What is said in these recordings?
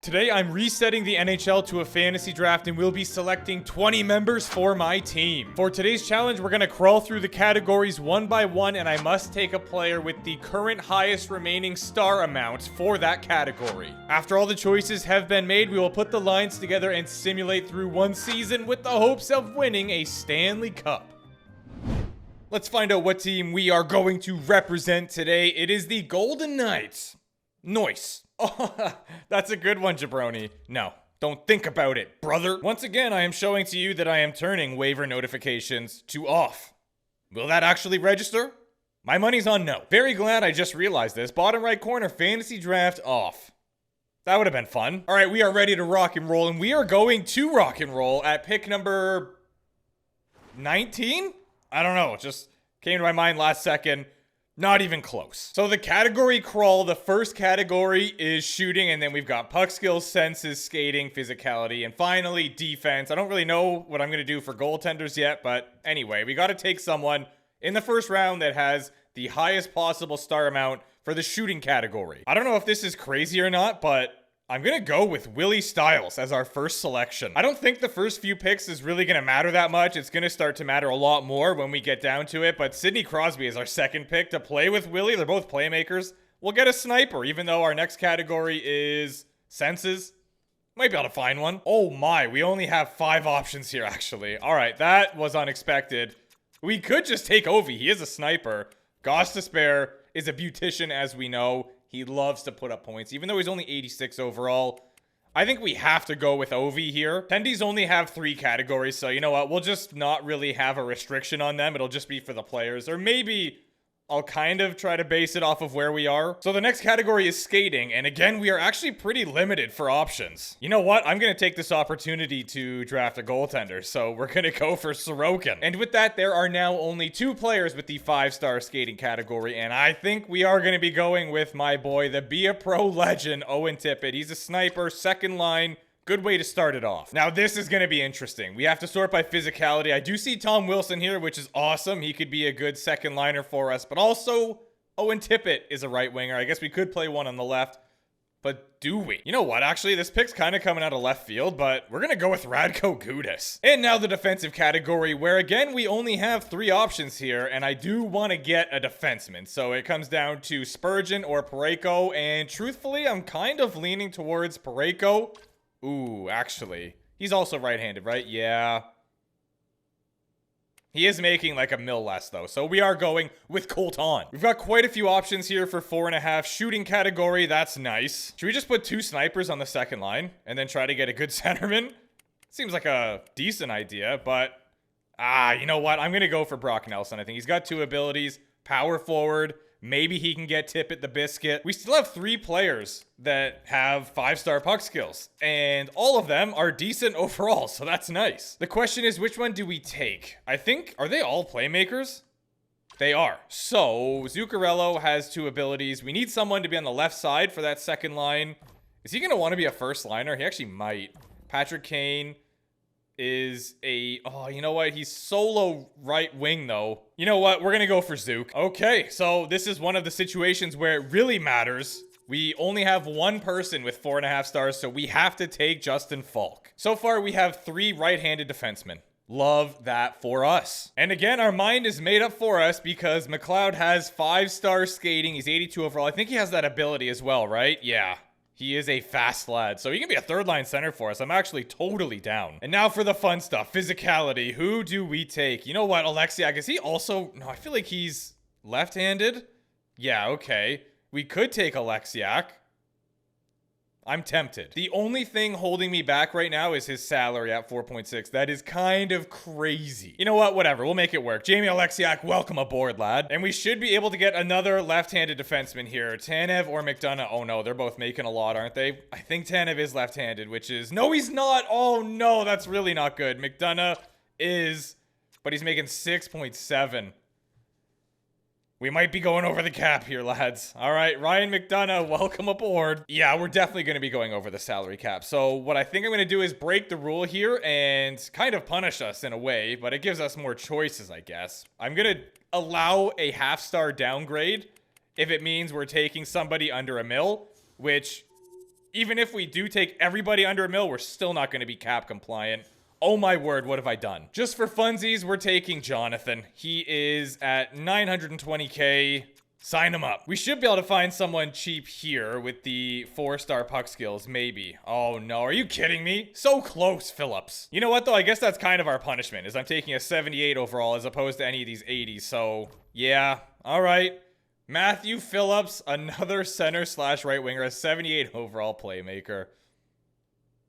Today I'm resetting the NHL to a fantasy draft and we'll be selecting 20 members for my team. For today's challenge, we're gonna crawl through the categories one by one and I must take a player with the current highest remaining star amount for that category. After all the choices have been made, we will put the lines together and simulate through one season with the hopes of winning a Stanley Cup. Let's find out what team we are going to represent today. It is the Golden Knights. Nice. Oh, that's a good one, Jabroni. No, don't think about it, brother. Once again, I am showing to you that I am turning waiver notifications to off. Will that actually register? My money's on no. Very glad I just realized this. Bottom right corner, fantasy draft off. That would have been fun. All right, we are ready to rock and roll, and we are going to rock and roll at pick number 19? I don't know, it just came to my mind last second. Not even close. So the category crawl, the first category is shooting, and then we've got puck skills, senses, skating, physicality, and finally defense. I don't really know what I'm going to do for goaltenders yet, but anyway, we got to take someone in the first round that has the highest possible star amount for the shooting category. I don't know if this is crazy or not, but I'm going to go with Willie Stiles as our first selection. I don't think the first few picks is really going to matter that much. It's going to start to matter a lot more when we get down to it. But Sidney Crosby is our second pick to play with Willie. They're both playmakers. We'll get a sniper, even though our next category is senses. Might be able to find one. Oh my, we only have 5 options here, actually. All right, that was unexpected. We could just take Ovi. He is a sniper. Goss to spare is a beautician, as we know. He loves to put up points, even though he's only 86 overall. I think we have to go with Ovi here. Tendies only have 3 categories, so you know what? We'll just not really have a restriction on them. It'll just be for the players. Or maybe I'll kind of try to base it off of where we are. So the next category is skating, and again, we are actually pretty limited for options. You know what? I'm going to take this opportunity to draft a goaltender, so we're going to go for Sorokin. And with that, there are now only 2 players with the 5-star skating category, and I think we are going to be going with my boy, the Be a Pro legend, Owen Tippett. He's a sniper, second line. Good way to start it off. Now, this is going to be interesting. We have to sort by physicality. I do see Tom Wilson here, which is awesome. He could be a good second liner for us. But also, Owen Tippett is a right winger. I guess we could play one on the left. But do we? You know what? Actually, this pick's kind of coming out of left field, but we're going to go with Radko Gudas. And now the defensive category, where again, we only have 3 options here. And I do want to get a defenseman. So it comes down to Spurgeon or Parayko. And truthfully, I'm kind of leaning towards Parayko. Ooh, actually, he's also right-handed, right? Yeah. He is making like $1 million less, though. So we are going with Colton. We've got quite a few options here for 4.5. Shooting category, that's nice. Should we just put 2 snipers on the second line and then try to get a good centerman? Seems like a decent idea, but you know what? I'm going to go for Brock Nelson. I think he's got 2 abilities. Power forward. Maybe he can get Tippett the biscuit. We still have 3 players that have 5-star puck skills, and all of them are decent overall, so that's nice. The question is, which one do we take? I think, are they all playmakers? They are. So, Zuccarello has 2 abilities. We need someone to be on the left side for that second line. Is he going to want to be a first liner? He actually might. Patrick Kane is you know what? He's solo right wing, though. You know what? We're going to go for Zook. Okay, so this is one of the situations where it really matters. We only have 1 person with 4.5 stars, so we have to take Justin Falk. So far, we have 3 right-handed defensemen. Love that for us. And again, our mind is made up for us because McLeod has 5-star skating. He's 82 overall. I think he has that ability as well, right? Yeah. He is a fast lad, so he can be a third-line center for us. I'm actually totally down. And now for the fun stuff, physicality. Who do we take? You know what, Alexiak, is he also... No, I feel like he's left-handed. Yeah, okay. We could take Alexiak. I'm tempted. The only thing holding me back right now is his salary at 4.6. That is kind of crazy. You know what? Whatever. We'll make it work. Jamie Alexiak, welcome aboard, lad. And we should be able to get another left-handed defenseman here. Tanev or McDonough. Oh, no. They're both making a lot, aren't they? I think Tanev is left-handed, which is... No, he's not. Oh, no. That's really not good. McDonough is... But he's making 6.7. We might be going over the cap here, lads. All right, Ryan McDonough, welcome aboard. Yeah, we're definitely going to be going over the salary cap. So what I think I'm going to do is break the rule here and kind of punish us in a way, but it gives us more choices, I guess. I'm going to allow a half-star downgrade if it means we're taking somebody under $1 million, which even if we do take everybody under a mil, we're still not going to be cap compliant. Oh my word, what have I done? Just for funsies, we're taking Jonathan. He is at 920k. Sign him up. We should be able to find someone cheap here with the 4-star puck skills, maybe. Oh no, are you kidding me? So close, Phillips. You know what though? I guess that's kind of our punishment, is I'm taking a 78 overall as opposed to any of these 80s. So yeah, all right. Matthew Phillips, another center slash right winger, a 78 overall playmaker.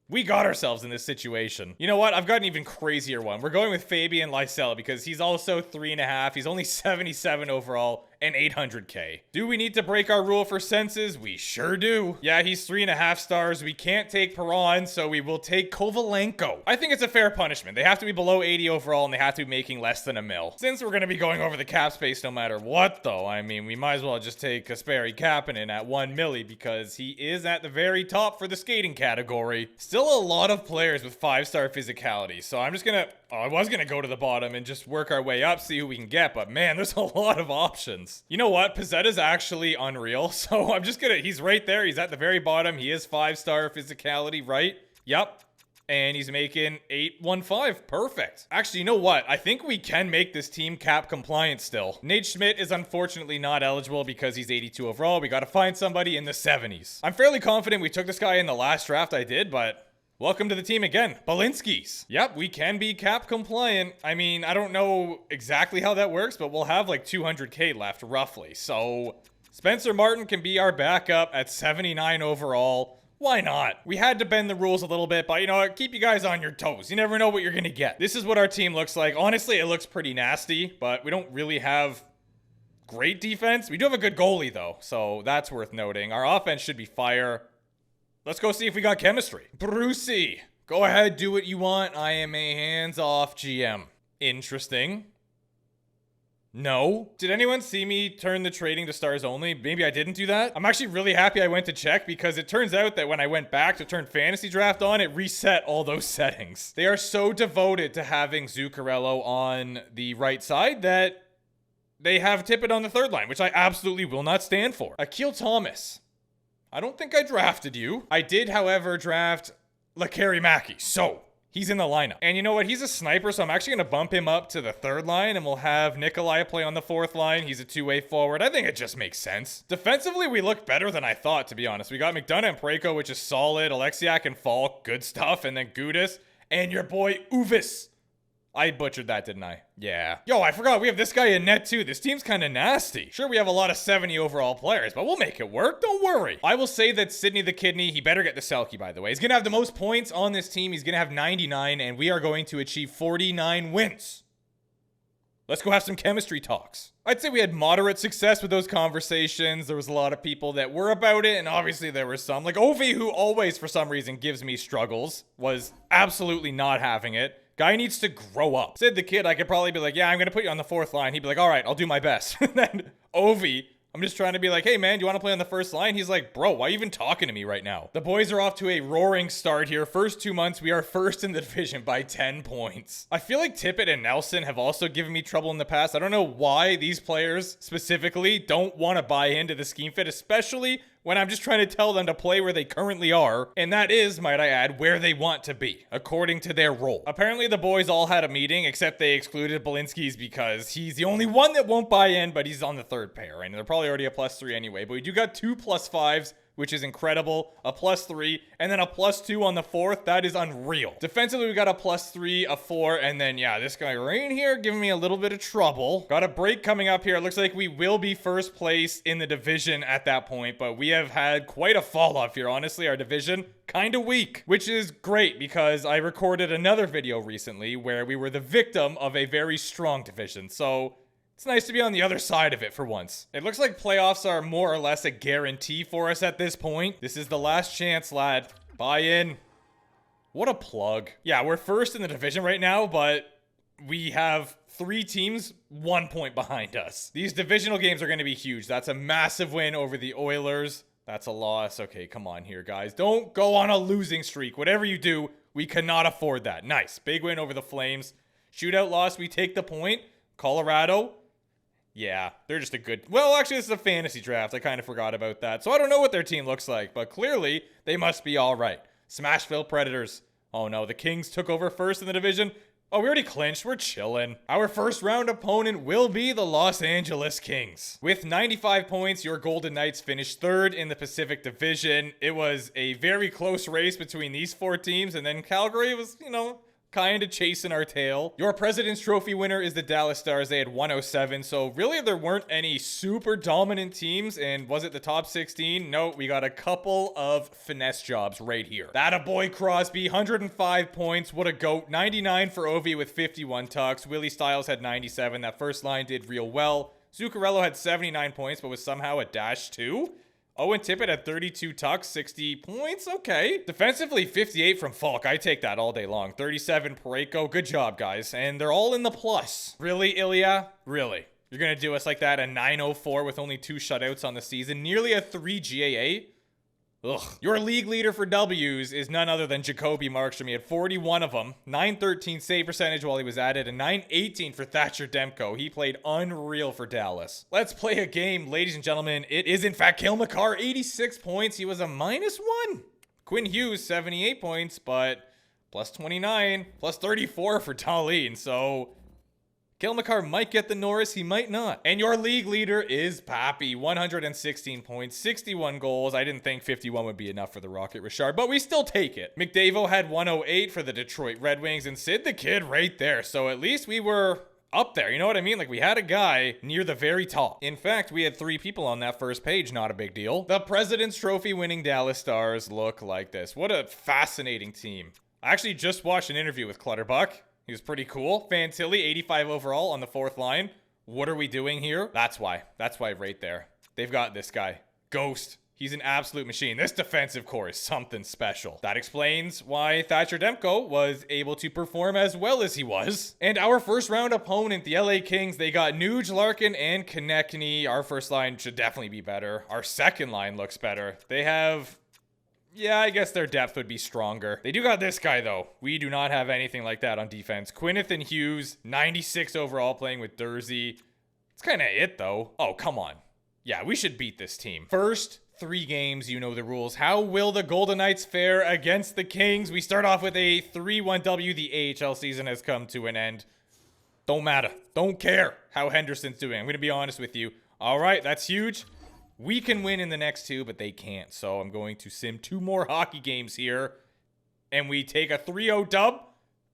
We got ourselves in this situation. You know what? I've got an even crazier one. We're going with Fabian Lysell because he's also 3.5. He's only 77 overall and 800k. Do we need to break our rule for senses? We sure do. Yeah, he's 3.5 stars. We can't take Perron, so we will take Kovalenko. I think it's a fair punishment. They have to be below 80 overall and they have to be making less than a mil. Since we're going to be going over the cap space no matter what, though, I mean, we might as well just take Kasperi Kapanen at 1 milli because he is at the very top for the skating category. Still a lot of players with 5-star physicality, so I'm just gonna... Oh, I was gonna go to the bottom and just work our way up, see who we can get, but man, there's a lot of options. You know what? Pizzetta's actually unreal, so I'm just gonna... He's right there. He's at the very bottom. He is 5-star physicality, right? Yep. And he's making 815. Perfect. Actually, you know what? I think we can make this team cap compliant still. Nate Schmidt is unfortunately not eligible because he's 82 overall. We got to find somebody in the 70s. I'm fairly confident we took this guy in the last draft I did, but... Welcome to the team again, Balinskis. Yep, we can be cap compliant. I mean, I don't know exactly how that works, but we'll have like 200k left roughly. So Spencer Martin can be our backup at 79 overall. Why not? We had to bend the rules a little bit, but you know what? Keep you guys on your toes. You never know what you're gonna get. This is what our team looks like. Honestly, it looks pretty nasty, but we don't really have great defense. We do have a good goalie though, so that's worth noting. Our offense should be fire. Let's go see if we got chemistry. Brucey, go ahead, do what you want. I am a hands-off GM. Interesting. No. Did anyone see me turn the trading to stars only? Maybe I didn't do that. I'm actually really happy I went to check because it turns out that when I went back to turn fantasy draft on, it reset all those settings. They are so devoted to having Zuccarello on the right side that they have Tippett on the third line, which I absolutely will not stand for. Akil Thomas. I don't think I drafted you. I did, however, draft Lakari Maki, so he's in the lineup. And you know what? He's a sniper, so I'm actually going to bump him up to the third line, and we'll have Nikolai play on the fourth line. He's a two-way forward. I think it just makes sense. Defensively, we look better than I thought, to be honest. We got McDonough and Parayko, which is solid. Alexiak and Falk, good stuff. And then Gudis and your boy Uvis. I butchered that, didn't I? Yeah. Yo, I forgot we have this guy in net too. This team's kind of nasty. Sure, we have a lot of 70 overall players, but we'll make it work. Don't worry. I will say that Sidney the Kidney, he better get the Selke, by the way. He's going to have the most points on this team. He's going to have 99, and we are going to achieve 49 wins. Let's go have some chemistry talks. I'd say we had moderate success with those conversations. There was a lot of people that were about it, and obviously there were some. Like Ovi, who always, for some reason, gives me struggles, was absolutely not having it. Guy needs to grow up. Sid the Kid, I could probably be like, yeah, I'm going to put you on the fourth line. He'd be like, all right, I'll do my best. And then Ovi, I'm just trying to be like, hey, man, do you want to play on the first line? He's like, bro, why are you even talking to me right now? The boys are off to a roaring start here. First 2 months, we are first in the division by 10 points. I feel like Tippett and Nelson have also given me trouble in the past. I don't know why these players specifically don't want to buy into the scheme fit, especially when I'm just trying to tell them to play where they currently are, and that is, might I add, where they want to be, according to their role. Apparently, the boys all had a meeting, except they excluded Balinski's because he's the only one that won't buy in, but he's on the third pair, and they're probably already a +3 anyway. But we do got 2 +5s, which is incredible, a +3, and then a +2 on the fourth. That is unreal. Defensively, we got a +3, a 4, and then, yeah, this guy right in here giving me a little bit of trouble. Got a break coming up here. It looks like we will be first place in the division at that point, but we have had quite a fall off here. Honestly, our division kind of weak, which is great because I recorded another video recently where we were the victim of a very strong division. So it's nice to be on the other side of it for once. It looks like playoffs are more or less a guarantee for us at this point. This is the last chance, lad. Buy in. What a plug. Yeah, we're first in the division right now, but we have 3 teams 1 point behind us. These divisional games are going to be huge. That's a massive win over the Oilers. That's a loss. Okay, come on here, guys. Don't go on a losing streak. Whatever you do, we cannot afford that. Nice. Big win over the Flames. Shootout loss. We take the point. Colorado. Yeah, they're just a good... Well, actually, this is a fantasy draft. I kind of forgot about that. So I don't know what their team looks like, but clearly they must be all right. Smashville Predators. Oh no, the Kings took over first in the division. Oh, we already clinched. We're chilling. Our first round opponent will be the Los Angeles Kings. With 95 points, your Golden Knights finished third in the Pacific Division. It was a very close race between these four teams, and then Calgary was, you know, kind of chasing our tail. Your President's Trophy winner is the Dallas Stars. They had 107. So really there weren't any super dominant teams. And was it the top 16? No, we got a couple of finesse jobs right here. That a boy Crosby, 105 points. What a goat. 99 for Ovi with 51 tucks. Willie Stiles had 97. That first line did real well. Zuccarello had 79 points, but was somehow a -2. Owen Tippett had 32 tucks, 60 points. Okay. Defensively, 58 from Falk. I take that all day long. 37 Pareko. Good job, guys. And they're all in the plus. Really, Ilya? Really? You're going to do us like that? A 904 with only 2 shutouts on the season. Nearly a 3 GAA? Ugh. Your league leader for W's is none other than Jacoby Markstrom. He had 41 of them. 913 save percentage while he was at it, and 918 for Thatcher Demko. He played unreal for Dallas. Let's play a game, ladies and gentlemen. It is, in fact, Cale Makar, 86 points. He was a -1. Quinn Hughes, 78 points, but plus 29, plus 34 for Dahlin. So Cale Makar might get the Norris, he might not. And your league leader is Pappy, 116 points, 61 goals. I didn't think 51 would be enough for the Rocket Richard, but we still take it. McDavid had 108 for the Detroit Red Wings, and Sid the Kid right there. So at least we were up there, you know what I mean? Like, we had a guy near the very top. In fact, we had 3 people on that first page, not a big deal. The President's Trophy winning Dallas Stars look like this. What a fascinating team. I actually just watched an interview with Clutterbuck. He was pretty cool. Fantilli, 85 overall on the 4th line. What are we doing here? That's why. That's why right there. They've got this guy. Ghost. He's an absolute machine. This defensive core is something special. That explains why Thatcher Demko was able to perform as well as he was. And our first round opponent, the LA Kings, they got Nuge, Larkin, and Konechny. Our first line should definitely be better. Our second line looks better. They have... Yeah, I guess their depth would be stronger. They do got this guy, though. We do not have anything like that on defense. Quinniton Hughes, 96 overall, playing with Dursey. It's kind of it, though. Oh, come on. Yeah, we should beat this team. First 3 games, you know the rules. How will the Golden Knights fare against the Kings? We start off with a 3-1 W. The AHL season has come to an end. Don't matter. Don't care how Henderson's doing. I'm going to be honest with you. All right, that's huge. We can win in the next 2, but they can't. So I'm going to sim 2 more hockey games here. And we take a 3-0 dub.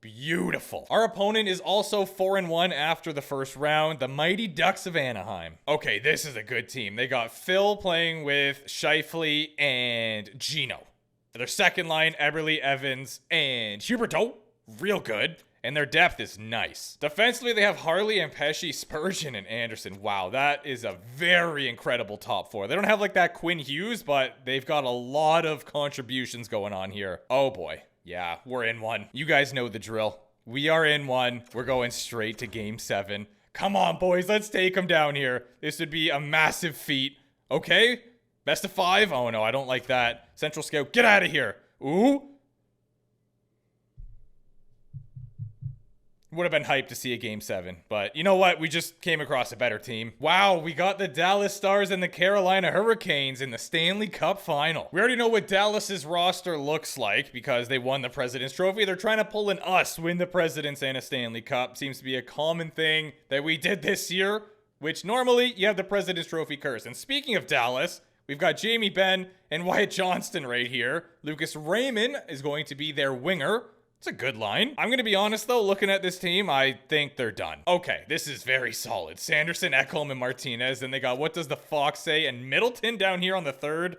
Beautiful. Our opponent is also 4-1 after the first round. The Mighty Ducks of Anaheim. Okay, this is a good team. They got Phil playing with Scheifele and Gino. Their second line, Eberle, Evans, and Huberdeau. Real good. And their depth is nice. Defensively, they have Harley and Pesci, Spurgeon, and Anderson. Wow, that is a very incredible top 4. They don't have like that Quinn Hughes, but they've got a lot of contributions going on here. Oh boy. Yeah, we're in one. You guys know the drill. We are in one. We're going straight to game 7. Come on, boys. Let's take them down here. This would be a massive feat. Okay. Best of 5. Oh no, I don't like that. Central Scout, get out of here. Ooh. Would have been hyped to see a game 7. But you know what? We just came across a better team. Wow, we got the Dallas Stars and the Carolina Hurricanes in the Stanley Cup final. We already know what Dallas's roster looks like because they won the President's Trophy. They're trying to pull an us win the President's and a Stanley Cup. Seems to be a common thing that we did this year, which normally you have the President's Trophy curse. And speaking of Dallas, we've got Jamie Benn and Wyatt Johnston right here. Lucas Raymond is going to be their winger. It's a good line. I'm going to be honest, though, looking at this team, I think they're done. Okay, this is very solid. Sanderson, Ekholm, and Martinez. Then they got What Does the Fox Say? And Middleton down here on the 3rd.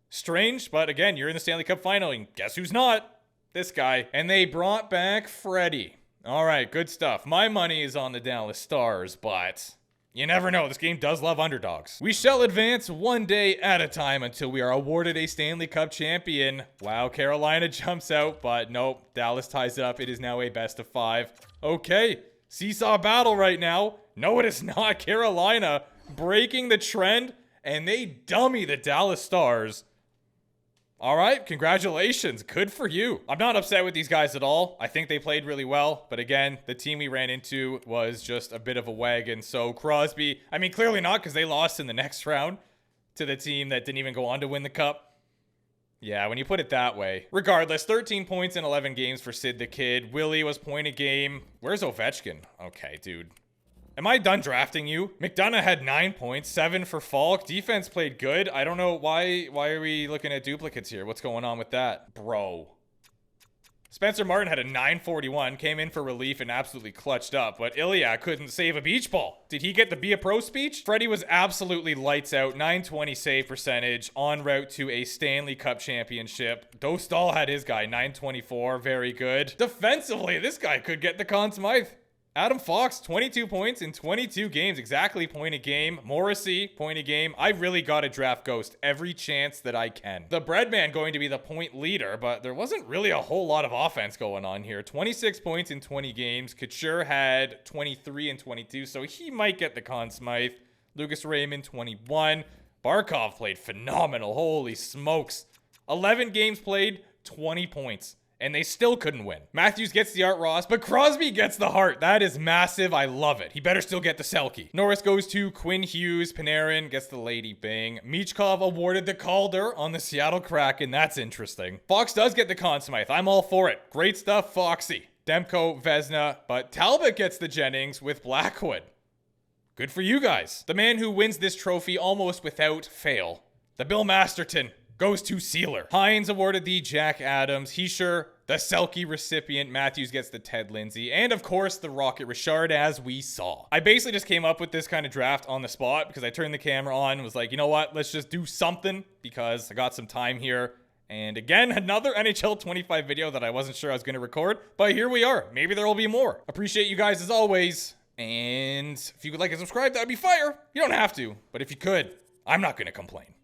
Strange, but again, you're in the Stanley Cup final, and guess who's not? This guy. And they brought back Freddie. All right, good stuff. My money is on the Dallas Stars, but you never know. This game does love underdogs. We shall advance one day at a time until we are awarded a Stanley Cup champion. Wow, Carolina jumps out, but nope. Dallas ties it up. It is now a best of 5. Okay, seesaw battle right now. No, it is not. Carolina breaking the trend, and they dummy the Dallas Stars All right, congratulations. Good for you. I'm not upset with these guys at all. I think they played really well. But again, the team we ran into was just a bit of a wagon. So Crosby, I mean, clearly not, because they lost in the next round to the team that didn't even go on to win the cup. Yeah, when you put it that way. Regardless, 13 points in 11 games for Sid the Kid. Willie was point a game. Where's Ovechkin? Okay, dude. Am I done drafting you? McDonough had 9 points, 7 for Falk. Defense played good. I don't know why are we looking at duplicates here? What's going on with that? Bro. Spencer Martin had a 941, came in for relief and absolutely clutched up, but Ilya couldn't save a beach ball. Did he get the Be a Pro speech? Freddie was absolutely lights out, 920 save percentage, en route to a Stanley Cup championship. Dostal had his guy, 924, very good. Defensively, this guy could get the Conn Smythe. Adam Fox, 22 points in 22 games, exactly point a game. Morrissey, point a game. I really got to draft Ghost every chance that I can. The Breadman going to be the point leader, but there wasn't really a whole lot of offense going on here. 26 points in 20 games. Couture had 23 and 22, so he might get the Conn Smythe. Lucas Raymond, 21. Barkov played phenomenal. Holy smokes. 11 games played, 20 points. And they still couldn't win. Matthews gets the Art Ross, but Crosby gets the Hart. That is massive. I love it. He better still get the Selke. Norris goes to Quinn Hughes. Panarin gets the Lady Bing. Michkov awarded the Calder on the Seattle Kraken. That's interesting. Fox does get the Conn Smythe. I'm all for it. Great stuff, Foxy. Demko, Vezina, but Talbot gets the Jennings with Blackwood. Good for you guys. The man who wins this trophy almost without fail. The Bill Masterton goes to Sealer. Hines awarded the Jack Adams. Heischer, the Selke recipient. Matthews gets the Ted Lindsay. And of course, the Rocket Richard, as we saw. I basically just came up with this kind of draft on the spot because I turned the camera on and was like, you know what? Let's just do something because I got some time here. And again, another NHL 25 video that I wasn't sure I was going to record. But here we are. Maybe there will be more. Appreciate you guys as always. And if you could like and subscribe, that would be fire. You don't have to. But if you could, I'm not going to complain.